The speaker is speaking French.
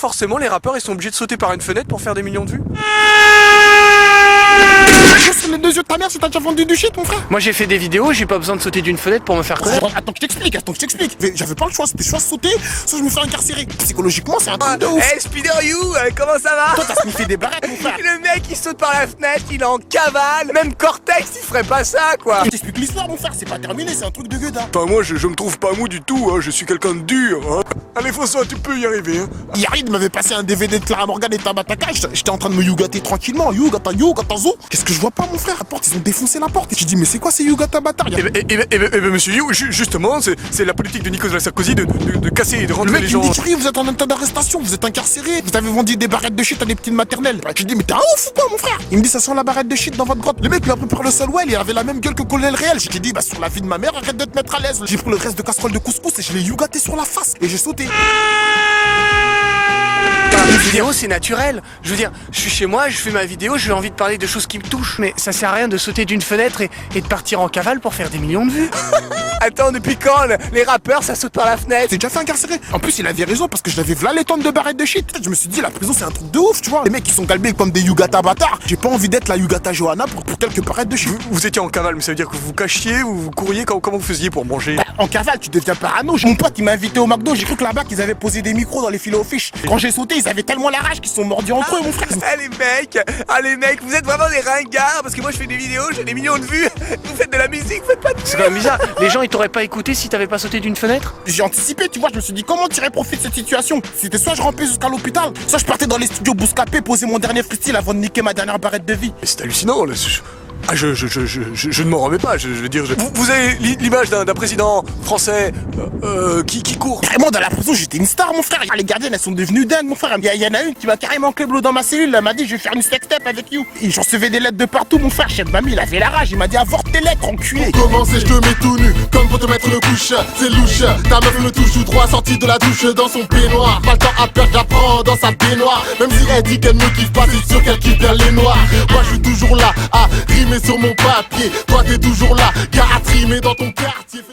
forcément les rappeurs ils sont obligés de sauter par une fenêtre pour faire des millions de vues? Sur les deux yeux de ta mère, si t'as déjà vendu du shit, mon frère. Moi j'ai fait des vidéos, j'ai pas besoin de sauter d'une fenêtre pour me faire connaître. Attends que je t'explique. J'avais pas le choix, c'était soit sauter, soit je me fais incarcérer. Psychologiquement, c'est un truc de ouf. Hey Spider You, comment ça va? Toi, t'as sniffé des barrettes, mon frère. Le mec il saute par la fenêtre, il est en cavale. Même Cortex il ferait pas ça quoi. Je t'explique l'histoire, mon frère, c'est pas terminé, c'est un truc de gueudin. Enfin, moi, je me trouve pas mou du tout, hein. Je suis quelqu'un de dur, hein. Allez, François, tu peux y arriver, hein. Yarid m'avait passé un DVD de Clara Morgan et Tabataka, j'étais en train de me yougater tranquillement. Yougata, zo. Qu'est-ce que je vois pas, mon frère? La porte, ils ont défoncé la porte. Et j'ai dit, mais c'est quoi ces Yougata bâtards? Eh ben, monsieur You, justement, c'est la politique de Nicolas Sarkozy de casser et de Le rentrer mec, les il me gens. dit, vous êtes en état d'arrestation, vous êtes incarcéré, vous avez vendu des barrettes de shit à des petites maternelles. Je dis, mais t'es un ouf ou quoi, mon frère? Il me dit, ça sent la barrette de shit dans votre grotte. Le mec, il a préparé le Solwell, il avait la même gueule que Colonel Réel. J'ai dit, bah, sur la vie de ma mère, arrête de te mettre à l'aise. J'ai pris le reste de casserole de couscous et je l'ai yougaté sur la face. Et j'ai sauté. Une vidéo c'est naturel. Je veux dire, je suis chez moi, je fais ma vidéo, j'ai envie de parler de choses qui me touchent. Mais ça sert à rien de sauter d'une fenêtre et de partir en cavale pour faire des millions de vues. Attends, depuis quand les rappeurs ça saute par la fenêtre? C'est déjà fait incarcéré. En plus, il avait raison parce que je l'avais v'là les tonnes de barrettes de shit. Je me suis dit, la prison c'est un truc de ouf, tu vois. Les mecs qui sont galbés comme des Yugata bâtards. J'ai pas envie d'être la Yugata Johanna pour quelques barrettes de shit. Vous étiez en cavale, mais ça veut dire que vous vous cachiez ou vous couriez, comment vous faisiez pour manger? En cavale, tu deviens parano. Mon pote, il m'a invité au McDo. J'ai cru que là-bas, qu'ils avaient posé des micros dans les filets aux fiches. Quand j'ai sauté, ils avaient tellement la rage qu'ils se sont mordus entre eux, mon frère. Les mecs, vous êtes vraiment des ringards parce que moi je fais des vidéos, j'ai des millions de vues. Vous faites de la musique, vous faites pas de... C'est quand même bizarre. Les gens ils t'auraient pas écouté si t'avais pas sauté d'une fenêtre? J'ai anticipé, tu vois. Je me suis dit, comment tirer profit de cette situation? C'était soit je rampais jusqu'à l'hôpital, soit je partais dans les studios Bouscapé poser mon dernier freestyle avant de niquer ma dernière barrette de vie. C'est hallucinant, là. Je ne m'en remets pas, je veux dire... Vous avez l'image d'un président français qui court. Carrément, dans la prison, j'étais une star, mon frère. Les gardiennes, elles sont devenues dingues, mon frère. Il y en a une qui m'a carrément cléblo dans ma cellule. Elle m'a dit, je vais faire une sextape avec you. Et j'en recevais des lettres de partout, mon frère. Chef mamie, il avait la rage. Il m'a dit, avorte tes lettres, enculé. Pour commencer, je te mets tout nu, comme pour te mettre le couche. C'est louche, ta meuf me touche tout droit, sortie de la douche dans son peignoir. Pas le temps à perdre, j'apprends dans sa baignoire. Même si elle dit qu'elle me kiffe pas, c'est sûr qu'elle kiffe bien les noirs. Moi, je suis toujours là à rimer sur mon papier. Toi, t'es toujours là, gars à trimer dans ton quartier.